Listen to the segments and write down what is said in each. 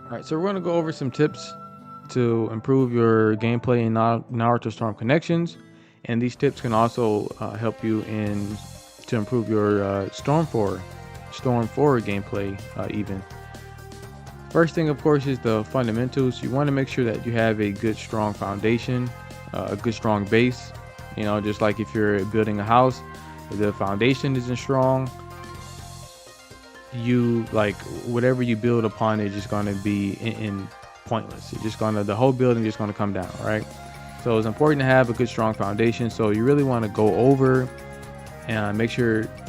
All right, so we're going to go over some tips to improve your gameplay in Naruto Storm Connections, and these tips can also help you in to improve your Storm 4 gameplay even. First thing, of course, is the fundamentals. You want to make sure that you have a good, strong foundation, a good, strong base. You know, just like if you're building a house, if the foundation isn't strong, you like whatever you build upon it is just going to be in pointless. You're just gonna, the whole building just going to come down, right? So it's important to have a good, strong foundation. So you really want to go over and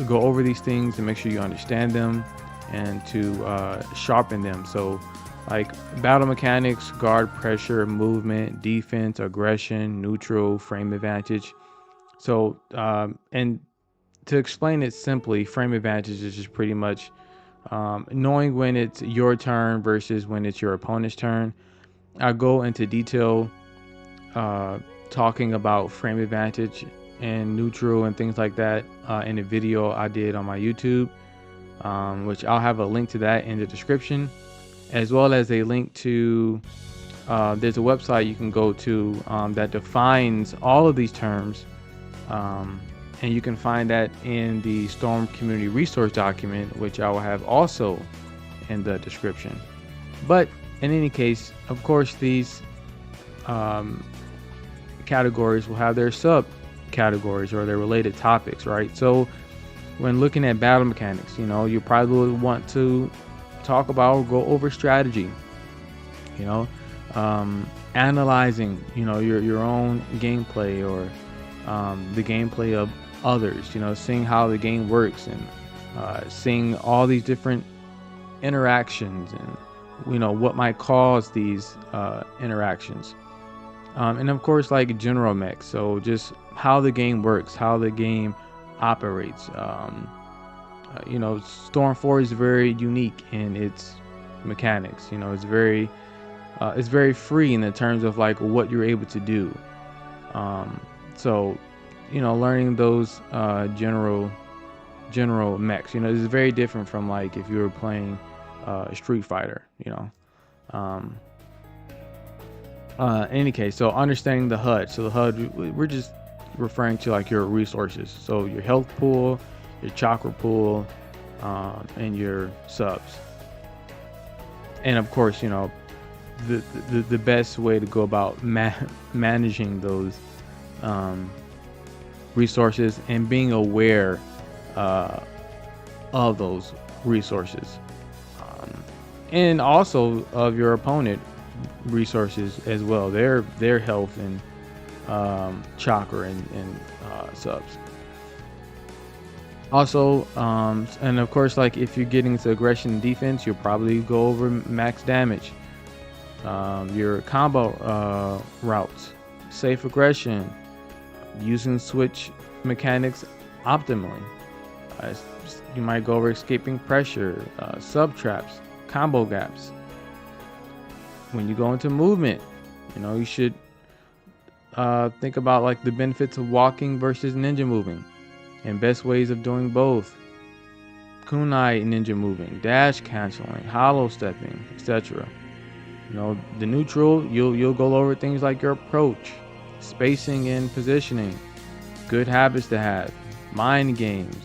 go over these things and make sure you understand them and to sharpen them. So like battle mechanics, guard pressure, movement, defense, aggression, neutral, frame advantage. So and to explain it simply, frame advantage is just pretty much knowing when it's your turn versus when it's your opponent's turn. I'll go into detail talking about frame advantage and neutral and things like that in a video I did on my YouTube, which I'll have a link to that in the description, as well as a link to there's a website you can go to that defines all of these terms, and you can find that in the Storm Community Resource document, which I will have also in the description. But in any case, of course, these categories will have their subcategories or their related topics, right? So when looking at battle mechanics, you know, you probably would want to talk about or go over strategy, you know, analyzing, you know, your own gameplay or the gameplay of others, you know, seeing how the game works and seeing all these different interactions and, you know, what might cause these interactions. And of course, like general mech, so just how the game works, how the game operates. You know, Storm 4 is very unique in its mechanics. You know, it's very free in the terms of like what you're able to do. So, you know, learning those general mechs, you know, is very different from like if you were playing Street Fighter, you know. In any case, so understanding the HUD. So the HUD, we're just referring to like your resources. So your health pool, your chakra pool, and your subs. And of course, you know, the best way to go about managing those resources and being aware of those resources, and also of your opponent resources as well, their health and chakra and subs. Also, and of course, like if you're getting into aggression and defense, you'll probably go over max damage, your combo routes, safe aggression, using switch mechanics optimally. You might go over escaping pressure, sub traps, combo gaps. When you go into movement, you know, you should think about like the benefits of walking versus ninja moving and best ways of doing both. Kunai ninja moving, dash canceling, hollow stepping, etc. You know, the neutral, you'll go over things like your approach, spacing and positioning, good habits to have, mind games,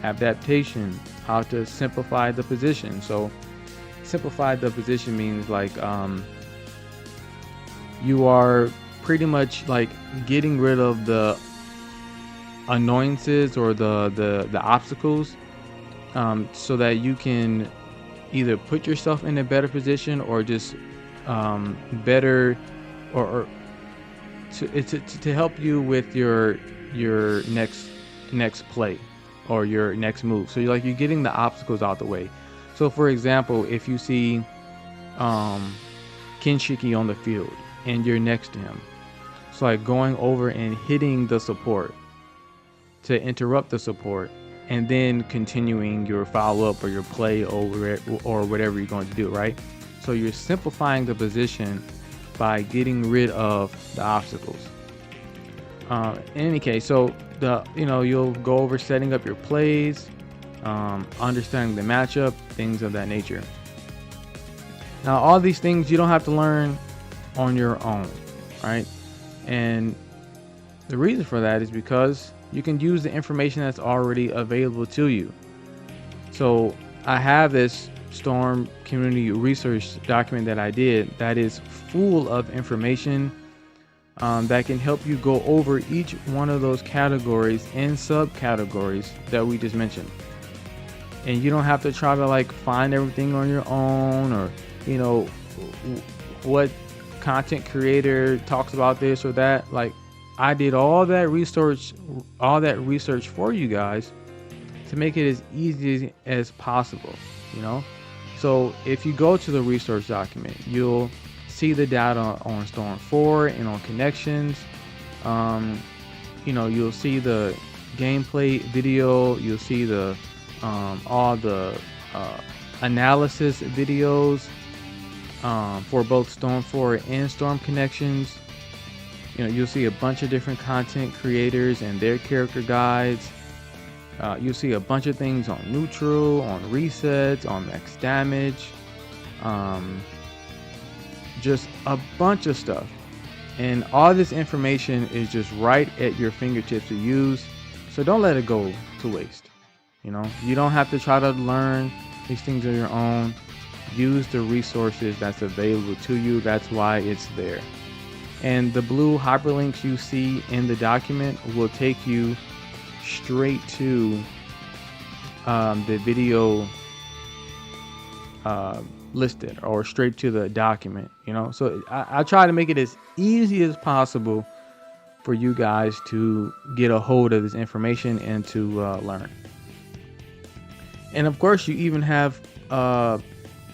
adaptation, how to simplify the position. So simplify the position means like you are pretty much like getting rid of the annoyances or the obstacles, so that you can either put yourself in a better position or just better or to help you with your next play or your next move. So you're getting the obstacles out the way. So for example, if you see Kinshiki on the field and you're next to him, it's like going over and hitting the support to interrupt the support, and then continuing your follow-up or your play over it or whatever you're going to do, right? So you're simplifying the position by getting rid of the obstacles. In any case, so you'll go over setting up your plays, understanding the matchup, things of that nature. Now, all these things you don't have to learn on your own, right? And the reason for that is because you can use the information that's already available to you. So I have this Storm community research document that I did that is full of information that can help you go over each one of those categories and subcategories that we just mentioned. And you don't have to try to like find everything on your own, or you know what content creator talks about this or that. Like, I did all that research for you guys to make it as easy as possible, you know. So if you go to the research document, you'll see the data on Storm 4 and on Connections. You know, you'll see the gameplay video, you'll see the all the analysis videos for both Storm 4 and Storm Connections. You know, you'll see a bunch of different content creators and their character guides. You'll see a bunch of things on neutral, on resets, on max damage, just a bunch of stuff. And all this information is just right at your fingertips to use. So don't let it go to waste. You know, you don't have to try to learn these things on your own. Use the resources that's available to you. That's why it's there. And the blue hyperlinks you see in the document will take you straight to the video listed, or straight to the document, you know. So I try to make it as easy as possible for you guys to get a hold of this information and to learn. And of course, you even have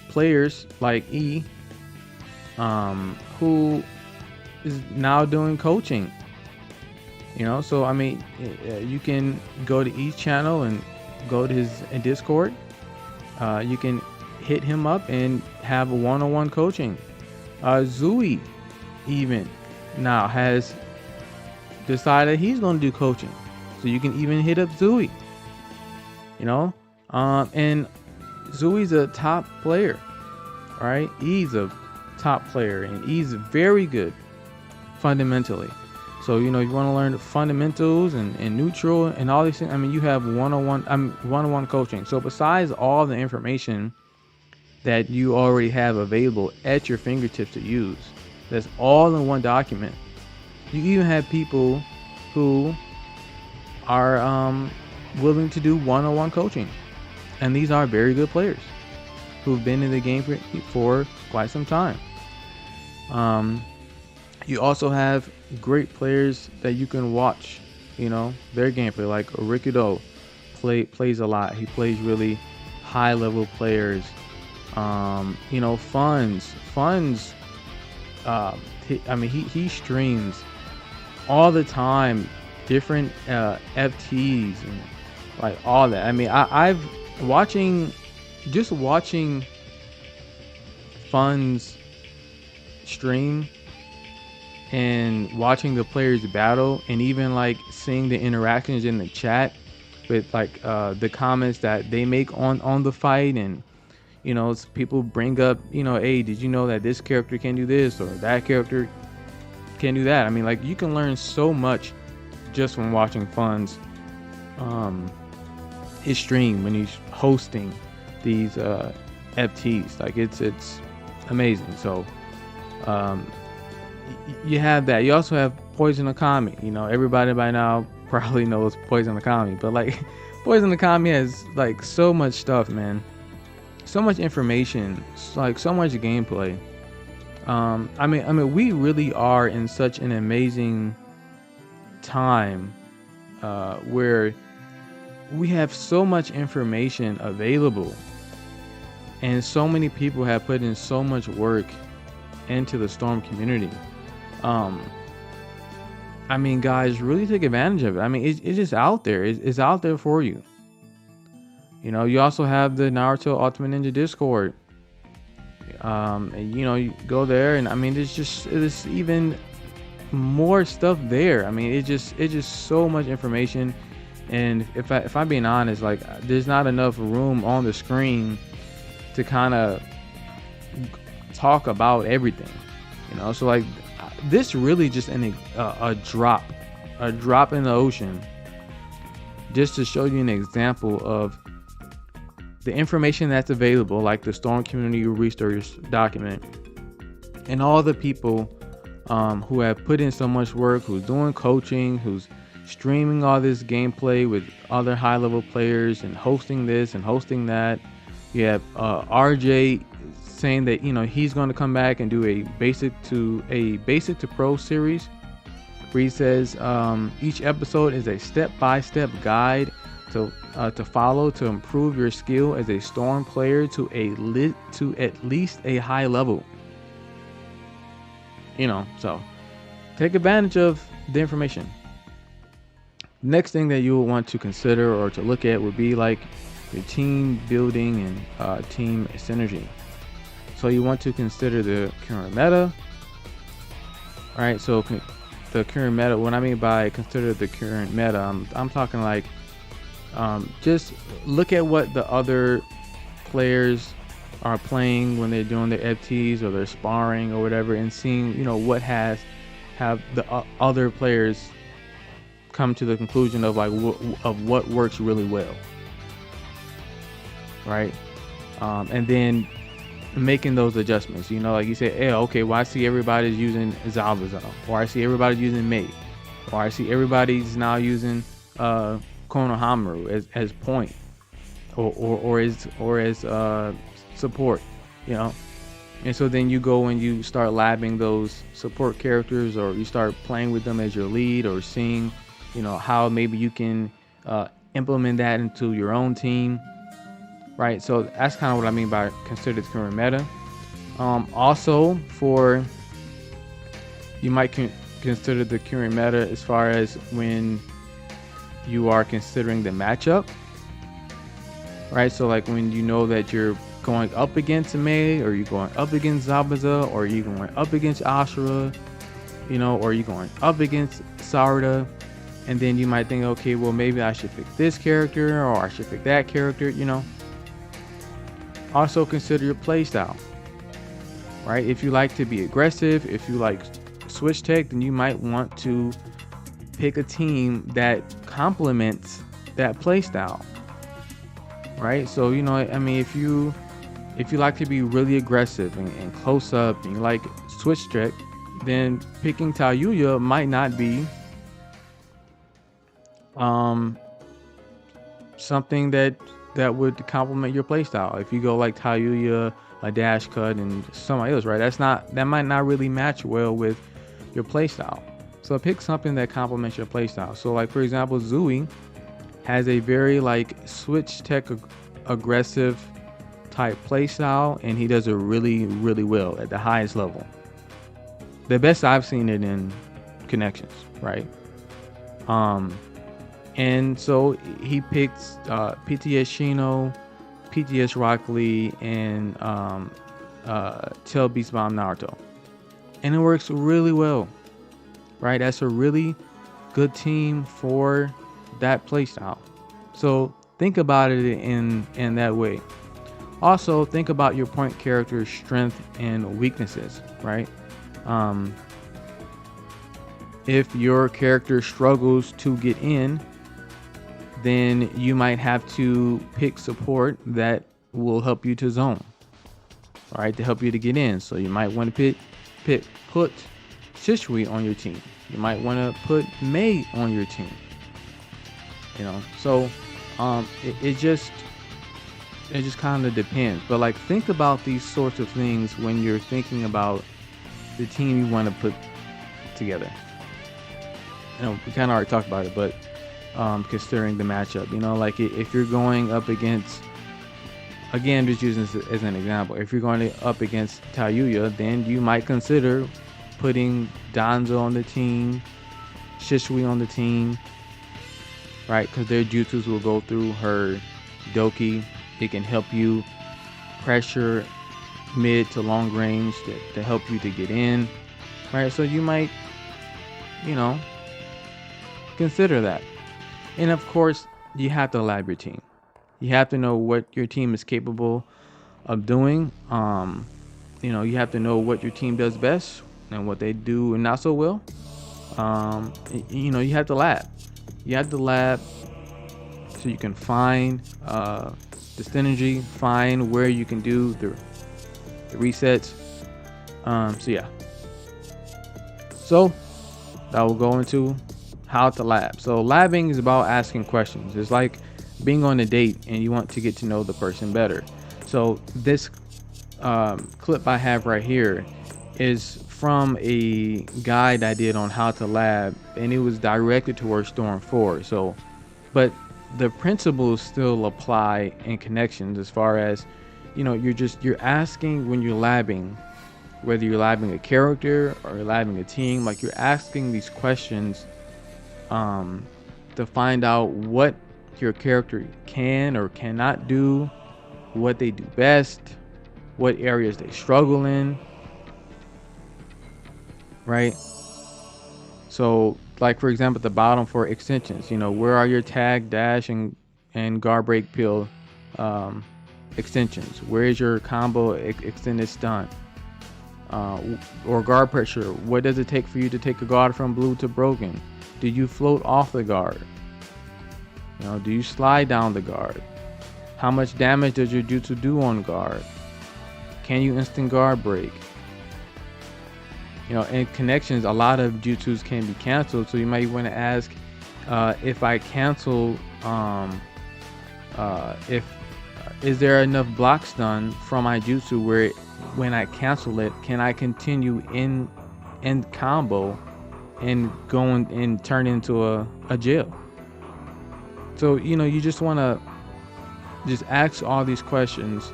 players like E, who is now doing coaching. You know, so I mean, you can go to each channel and go to his Discord. You can hit him up and have a one-on-one coaching. Zui even now has decided he's going to do coaching, so you can even hit up Zui. You know, and Zui's a top player, right? He's a top player, and he's very good fundamentally. So, you know, you want to learn the fundamentals and neutral and all these things. I mean, you have one-on-one coaching. So besides all the information that you already have available at your fingertips to use, that's all in one document, you even have people who are willing to do one-on-one coaching. And these are very good players who've been in the game for quite some time. You also have great players that you can watch, you know, their gameplay. Like Rikudo plays a lot. He plays really high level players. You know, Funds. He streams all the time, different FTs and like all that. I mean, I've watching Funds stream and watching the players battle, and even like seeing the interactions in the chat with like the comments that they make on the fight. And you know, people bring up, you know, hey, did you know that this character can do this or that character can do that? I mean, like, you can learn so much just from watching Funds his stream when he's hosting these FTs. Like, it's amazing. So you have that. You also have Poison Akami. You know, everybody by now probably knows Poison Akami, but like Poison Akami has like so much stuff, man. So much information, like so much gameplay. I mean, we really are in such an amazing time where we have so much information available, and so many people have put in so much work into the Storm community. I mean, guys, really take advantage of it. I mean, it's just out there. It's out there for you. You know, you also have the Naruto Ultimate Ninja Discord. And, you know, you go there, and I mean, there's even more stuff there. I mean, it's just so much information. And if I'm being honest, like, there's not enough room on the screen to kind of talk about everything, you know. So like this really just a drop in the ocean, just to show you an example of the information that's available, like the Storm Community Research document, and all the people who have put in so much work, who's doing coaching, who's streaming all this gameplay with other high-level players and hosting this and hosting that. You have RJ saying that, you know, he's going to come back and do a basic to pro series, where he says each episode is a step-by-step guide to follow to improve your skill as a Storm player to at least a high level. You know, so take advantage of the information. Next thing that you will want to consider or to look at would be like your team building and team synergy. So you want to consider the current meta. All right, so the current meta, what I mean by consider the current meta, I'm talking like just look at what the other players are playing when they're doing their FTs or they're sparring or whatever, and seeing, you know, what have the other players come to the conclusion of like of what works really well, right? And then making those adjustments, you know, like you say, hey, okay, well, I see everybody's using Zabuza, or I see everybody's using Mei, or I see everybody's now using Konohamaru as point or as support, you know. And so then you go and you start labbing those support characters, or you start playing with them as your lead, or seeing, you know, how maybe you can implement that into your own team, right? So that's kind of what I mean by consider the current meta. Also, you might consider the current meta as far as when you are considering the matchup, right? So like when you know that you're going up against Mei, or you're going up against Zabuza, or you're going up against Ashura, you know, or you're going up against Sarada, and then you might think, okay, well, maybe I should pick this character, or I should pick that character, you know. Also consider your playstyle, right? If you like to be aggressive, if you like switch tech, then you might want to pick a team that complements that playstyle, right? So, you know, I mean, if you like to be really aggressive and close up, and you like switch tech, then picking Tayuya might not be something that would complement your playstyle. If you go like Tayuya, a dash cut, and somebody else, right? That might not really match well with your playstyle. So pick something that complements your playstyle. So like, for example, Zui has a very like switch tech aggressive type playstyle, and he does it really, really well at the highest level. The best I've seen it in Connections, right? And so he picks PTS Shino, PTS Rock Lee, and Tail Beast Bomb Naruto, and it works really well, right? That's a really good team for that playstyle. So think about it in that way. Also, think about your point character's strength and weaknesses, right? If your character struggles to get in, then you might have to pick support that will help you to zone, right? To help you to get in. So you might want to put Shishui on your team. You might want to put Mei on your team. You know, so it just kind of depends. But like, think about these sorts of things when you're thinking about the team you want to put together. You know, we kind of already talked about it, but considering the matchup, you know, like if you're going up against, again, just using this as an example, if you're going up against Tayuya, then you might consider putting Danzo on the team, Shishui on the team, right? Because their jutsus will go through her Doki. It can help you pressure mid to long range to help you to get in, right? So you might, you know, consider that. And of course, you have to lab your team. You have to know what your team is capable of doing. you have to know what your team does best and what they do not so well. You have to lab. You have to lab so you can find the synergy, find where you can do the resets. So yeah. So that will go into how to lab. So labbing is about asking questions. It's like being on a date and you want to get to know the person better. So this clip I have right here is from a guide I did on how to lab, and it was directed towards Storm 4. So, but the principles still apply in Connections, as far as, you're asking when you're labbing, whether you're labbing a character or you're labbing a team, like you're asking these questions to find out what your character can or cannot do, what they do best, what areas they struggle in, right? So like, for example, at the bottom for extensions, where are your tag, dash, and guard break pill extensions? Where is your combo extended stun or guard pressure? What does it take for you to take a guard from blue to broken? Do you float off the guard? Do you slide down the guard? How much damage does your jutsu do on guard? Can you instant guard break? In Connections, a lot of jutsus can be canceled, so you might want to ask, if I cancel, is there enough block stun from my jutsu where when I cancel it, can I continue in combo and go and turn into a jail? So you just want to just ask all these questions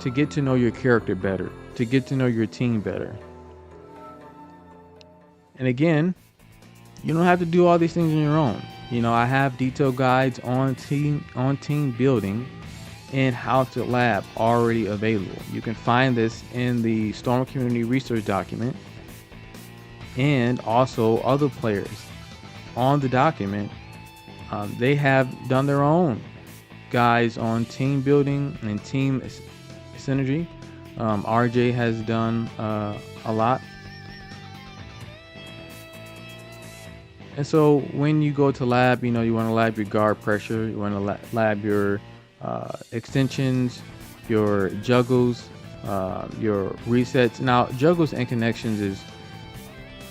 to get to know your character better, to get to know your team better. And again, you don't have to do all these things on your own. I have detailed guides on team building and how to lab already available. You can find this in the Storm Community Research document, and also other players on the document. They have done their own guides on team building and team synergy. RJ has done a lot. And so when you go to lab, you want to lab your guard pressure, you want to lab your extensions, your juggles, your resets. Now, juggles and Connections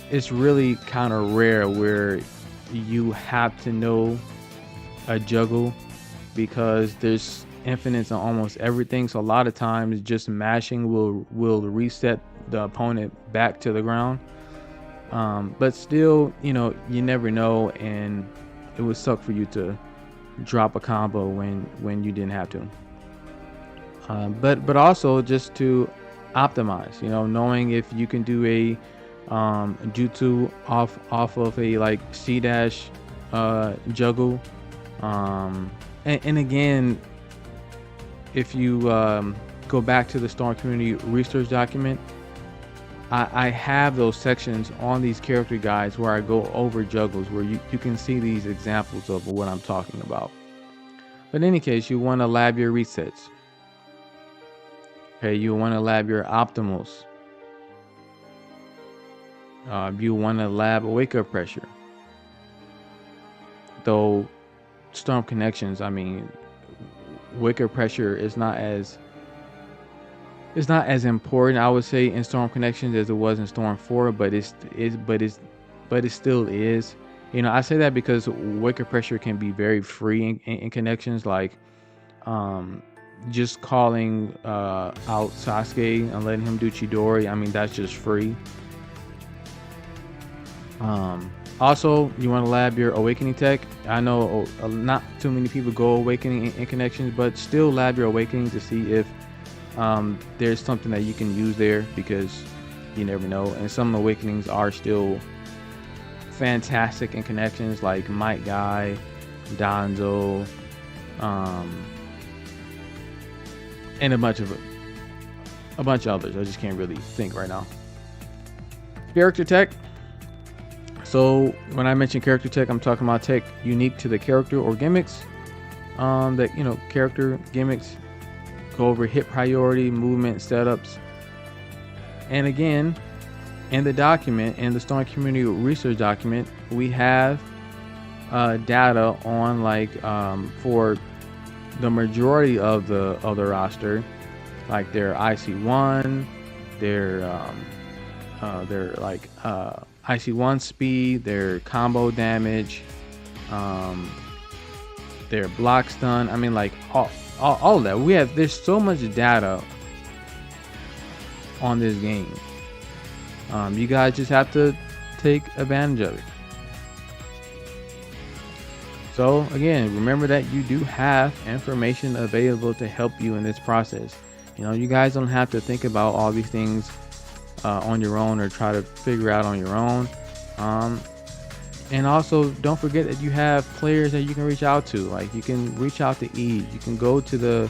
it's really kind of rare where you have to know a juggle, because there's infinites on almost everything. So a lot of times just mashing will reset the opponent back to the ground. But still, you never know, and it would suck for you to drop a combo when you didn't have to. But also just to optimize, knowing if you can do a jutsu off of a like C dash juggle, and again, if you go back to the Storm Community Research document, I have those sections on these character guides where I go over juggles, where you can see these examples of what I'm talking about. But in any case, you want to lab your resets. Okay, you want to lab your optimals. You want to lab wake up pressure. Though Storm Connections, wake up pressure is not as important, I would say, in Storm Connections as it was in Storm 4, but it still is. I say that because wake up pressure can be very free in Connections, like just calling out Sasuke and letting him do Chidori. That's just free. Also, you want to lab your awakening tech. I know not too many people go awakening in Connections, but still lab your awakening to see if there's something that you can use there, because you never know. And some awakenings are still fantastic in Connections, like Might Guy, Danzo, and a bunch of others. I just can't really think right now. Character tech. So when I mention character tech, I'm talking about tech unique to the character or gimmicks. Character gimmicks. Go over hit priority, movement, setups, And again, in the document, in the Storm community research document, we have data on like for the majority of the roster, like their IC1, their like IC1 speed, their combo damage, their block stun. I mean, like all of that. There's so much data on this game. You guys just have to take advantage of it. So again, remember that you do have information available to help you in this process. You know, you guys don't have to think about all these things on your own or try to figure out on your own. And also don't forget that you have players that you can reach out to. Like you can reach out to E. You can go to the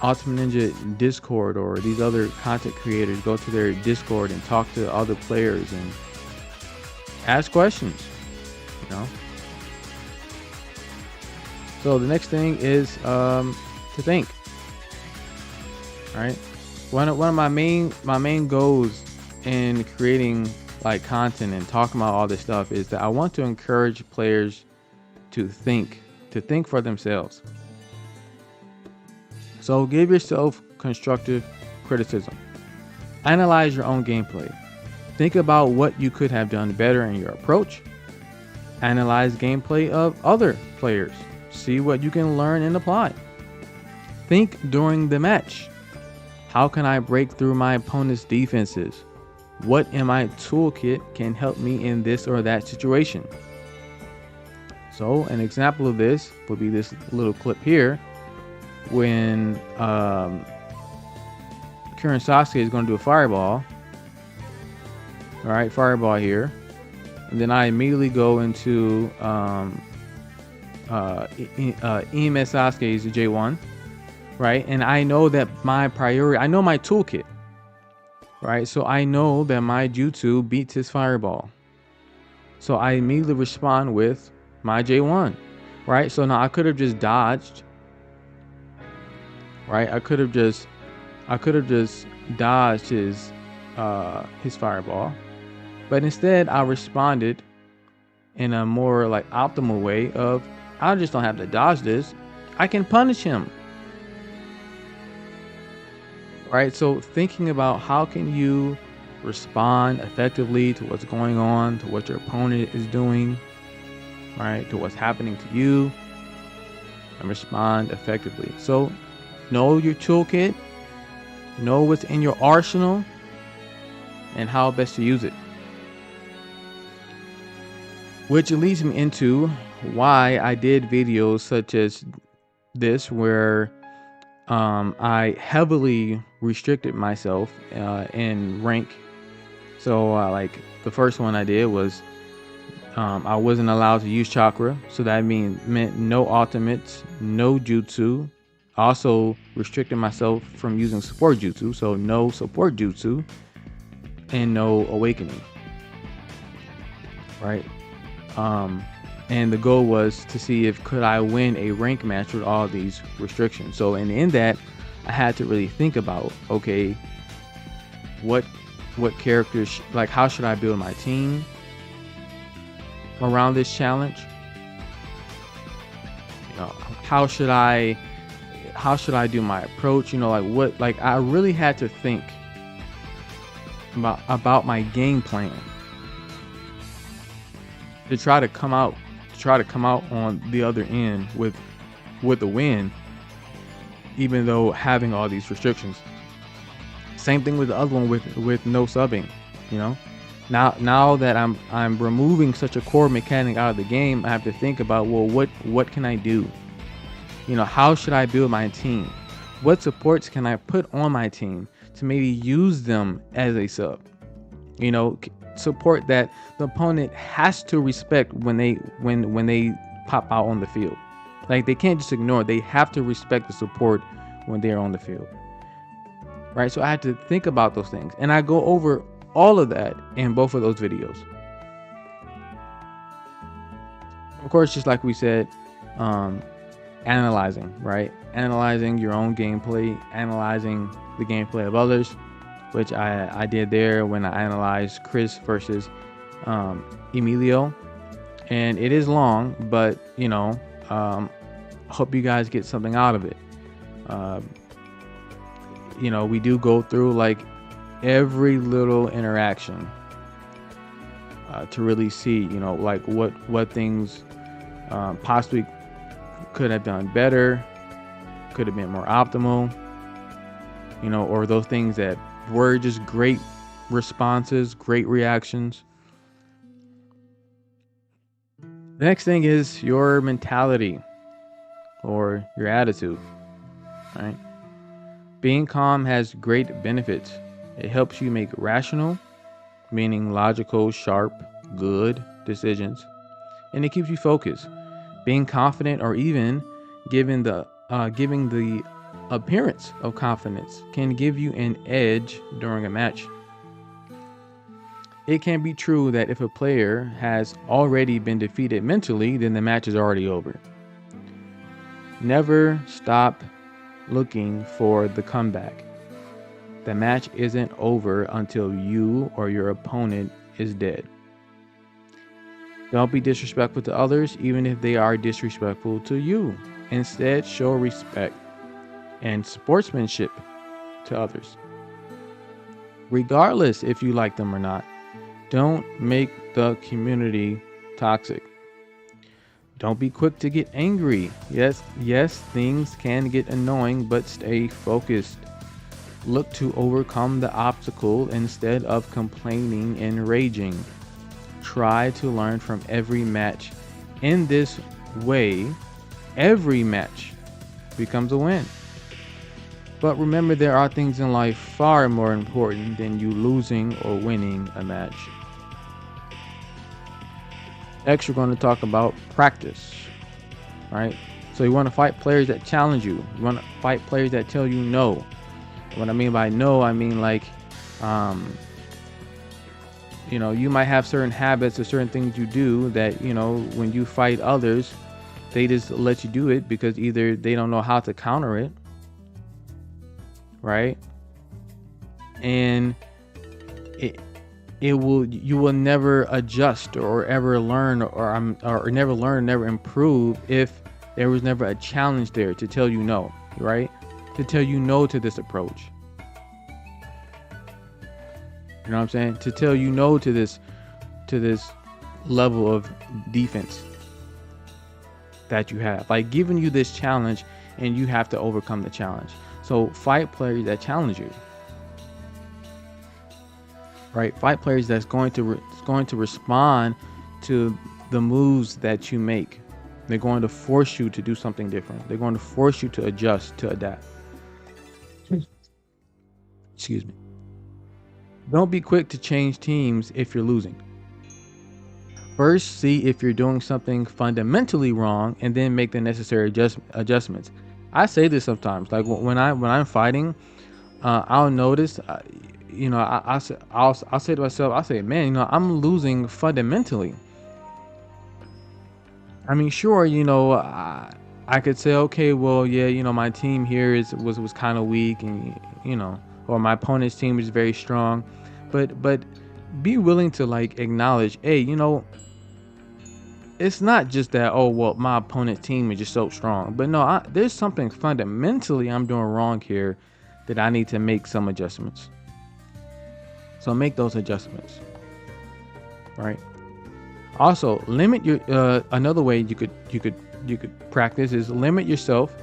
Ultimate Ninja Discord or these other content creators. Go to their Discord and talk to other players and ask questions. You know. So the next thing is to think. All right. One of my main goals in creating like content and talking about all this stuff is that I want to encourage players to think for themselves. So give yourself constructive criticism. Analyze your own gameplay. Think about what you could have done better in your approach. Analyze gameplay of other players. See what you can learn and apply. Think during the match. How can I break through my opponent's defenses? What in my toolkit can help me in this or that situation? So an example of this would be this little clip here when Kirin Sasuke is going to do a fireball. All right, fireball here. And then I immediately go into EMS Sasuke's J1. Right, and I know that my priority, I know my toolkit, right? So I know that my jutsu beats his fireball. So I immediately respond with my J1, right? So now I could have just dodged, right? I could have just dodged his fireball, but instead I responded in a more like optimal way of, I just don't have to dodge this. I can punish him. Right, so thinking about how can you respond effectively to what's going on, to what your opponent is doing, right, to what's happening to you, and respond effectively. So know your toolkit, know what's in your arsenal, and how best to use it. Which leads me into why I did videos such as this, where I heavily restricted myself in rank. So like the first one I did was I wasn't allowed to use chakra, so that meant no ultimates, no jutsu. Also restricted myself from using support jutsu, so no support jutsu and no awakening. Right. And the goal was to see if could I win a rank match with all these restrictions. So in that, I had to really think about, okay, what characters, like how should I build my team around this challenge? You know, how should I do my approach? You know, like I really had to think about my game plan to try to come out on the other end with a win, even though having all these restrictions. Same thing with the other one with no subbing. You know, now that I'm removing such a core mechanic out of the game, I have to think about, well, what can I do? You know, how should I build my team? What supports can I put on my team to maybe use them as a sub? You know, support that the opponent has to respect when they pop out on the field. Like, they can't just ignore it. They have to respect the support when they're on the field. Right? So I had to think about those things, and I go over all of that in both of those videos. Of course, just like we said, analyzing, right? Analyzing your own gameplay, analyzing the gameplay of others. which I did there when I analyzed Chris versus Emilio. And it is long, but hope you guys get something out of it. We do go through like every little interaction to really see, like what things possibly could have done better, could have been more optimal, or those things that were just great responses, great reactions. The next thing is your mentality or your attitude, right? Being calm has great benefits. It helps you make rational, meaning logical, sharp, good decisions, and it keeps you focused. Being confident or even giving the appearance of confidence can give you an edge during a match. It can be true that if a player has already been defeated mentally, then the match is already over. Never stop looking for the comeback. The match isn't over until you or your opponent is dead. Don't be disrespectful to others, even if they are disrespectful to you. Instead, show respect and sportsmanship to others, regardless if you like them or not. Don't make the community toxic. Don't be quick to get angry. Yes, things can get annoying, but stay focused. Look to overcome the obstacle instead of complaining and raging. Try to learn from every match. In this way, every match becomes a win. But remember, there are things in life far more important than you losing or winning a match. Next, we're going to talk about practice, right? So you want to fight players that challenge you. You want to fight players that tell you no. What I mean by no, I mean like, you might have certain habits or certain things you do that, when you fight others, they just let you do it because either they don't know how to counter it, right? And you will never adjust or ever learn or never improve if there was never a challenge there to tell you no, right? To tell you no to this approach. You know what I'm saying? To tell you no to this level of defense that you have, like giving you this challenge and you have to overcome the challenge. So fight players that challenge you, right? Fight players that's going to respond to the moves that you make. They're going to force you to do something different. They're going to force you to adjust, to adapt. Excuse me. Don't be quick to change teams if you're losing. First, see if you're doing something fundamentally wrong and then make the necessary adjustments. I say this sometimes, like when I'm fighting, I'll notice, I'll say to myself, I'll say, man, I'm losing fundamentally. I mean, sure, I could say, okay, well, yeah, my team here was kind of weak, and or my opponent's team is very strong, but be willing to like acknowledge, hey, it's not just that, oh, well, my opponent's team is just so strong, but no, there's something fundamentally I'm doing wrong here that I need to make some adjustments. So make those adjustments, right? Also, limit your another way you could practice is limit yourself,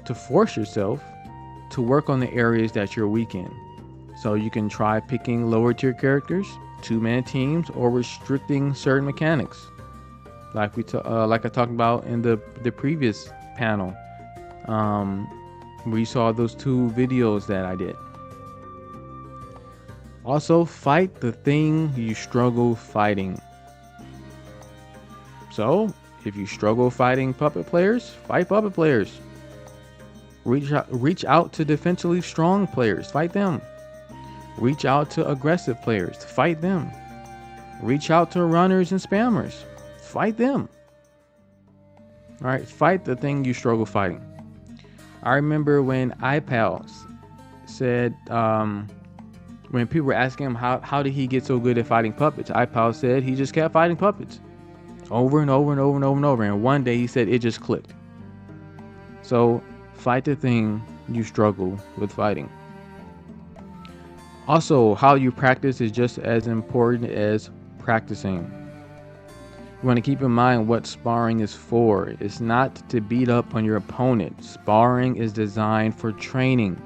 to force yourself to work on the areas that you're weak in. So you can try picking lower tier characters, 2-man teams, or restricting certain mechanics, like I talked about in the previous panel. We saw those 2 videos that I did. Also, fight the thing you struggle fighting. So, if you struggle fighting puppet players, fight puppet players. Reach out to defensively strong players, fight them. Reach out to aggressive players, fight them. Reach out to runners and spammers, fight them. All right, fight the thing you struggle fighting. I remember when iPal said, When people were asking him how did he get so good at fighting puppets, iPow said he just kept fighting puppets over and over and over and over and over. And one day he said it just clicked. So fight the thing you struggle with fighting. Also, how you practice is just as important as practicing. You want to keep in mind what sparring is for. It's not to beat up on your opponent. Sparring is designed for training.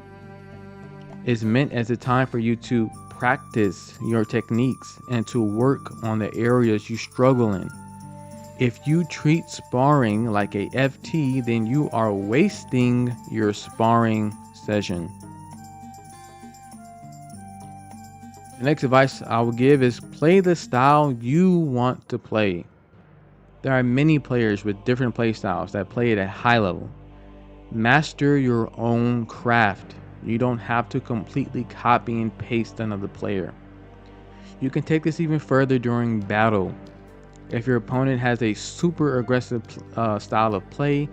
It's meant as a time for you to practice your techniques and to work on the areas you struggle in. If you treat sparring like a FT, then you are wasting your sparring session. The next advice I will give is play the style you want to play. There are many players with different play styles that play at a high level. Master your own craft. You don't have to completely copy and paste another player. You can take this even further during battle. If your opponent has a super aggressive style of play,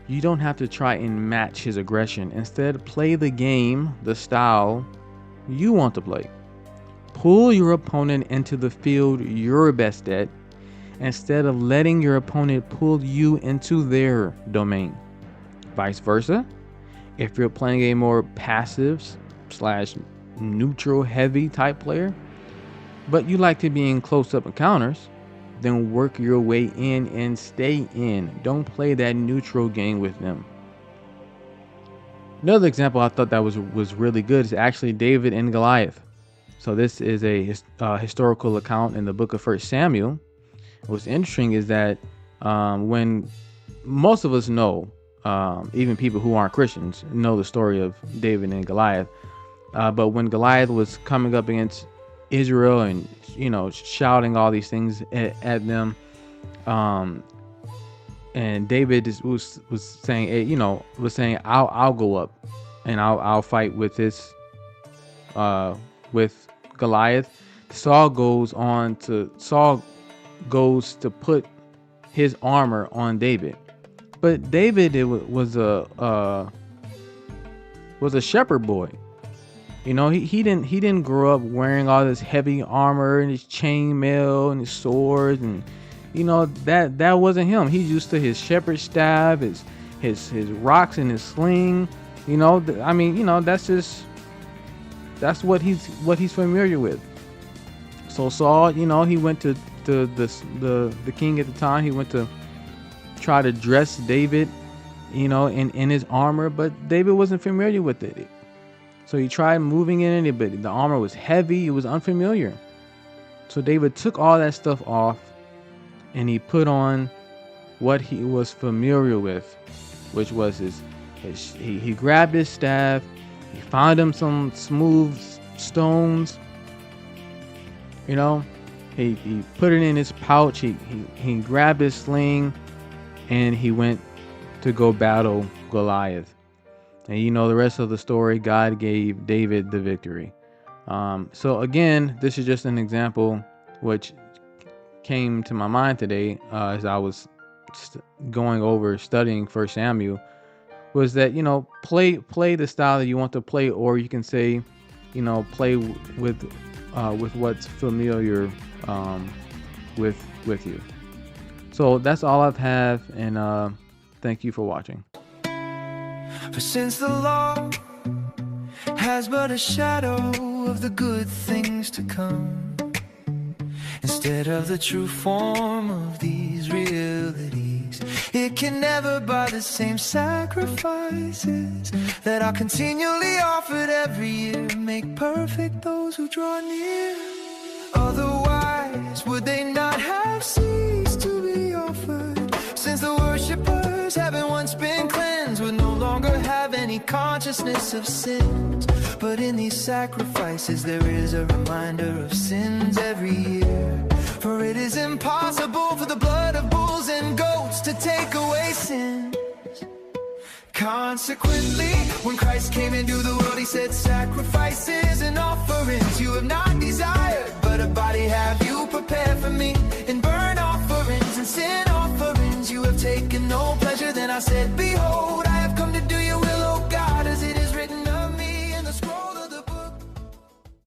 you don't have to try and match his aggression. Instead, play the game, the style you want to play. Pull your opponent into the field you're best at, instead of letting your opponent pull you into their domain. Vice versa. If you're playing a more passive / neutral heavy type player, but you like to be in close-up encounters, then work your way in and stay in. Don't play that neutral game with them. Another example I thought that was really good is actually David and Goliath. So this is a historical account in the book of 1 Samuel. What's interesting is that when most of us know, even people who aren't Christians know the story of David and Goliath, but when Goliath was coming up against Israel and shouting all these things at them, and David was saying, I'll go up and I'll fight with this with Goliath. Saul goes to put his armor on David, but David was a shepherd boy. He didn't grow up wearing all this heavy armor and his chainmail and his swords, and that wasn't him. He's used to his shepherd staff, his rocks and his sling. That's what he's familiar with. So Saul, he went to the king at the time. He went to try to dress David, in his armor, but David wasn't familiar with it. So he tried moving in it, but the armor was heavy. It was unfamiliar. So David took all that stuff off and he put on what he was familiar with, which was he grabbed his staff. He found him some smooth stones. He put it in his pouch. He grabbed his sling and he went to go battle Goliath. And the rest of the story, God gave David the victory. So again, this is just an example which came to my mind today as I was going over studying 1 Samuel, was that, play the style that you want to play, or you can say, play with what's familiar with you. So that's all I've have, and thank you for watching. For since the law has but a shadow of the good things to come, instead of the true form of these realities, it can never buy the same sacrifices that are continually offered every year. Make perfect those who draw near. Otherwise, would they not have ceased to be offered? Since the worshippers, having once been cleansed, would no longer have any consciousness of sins. But in these sacrifices there is a reminder of sins every year. For it is impossible for the blood of bulls and goats to take away sins. Consequently, when Christ came into the world, he said, sacrifices and offerings you have not desired, but a body have you prepared for me. In burnt offerings and sin offerings you have taken no pleasure. Then I said, behold,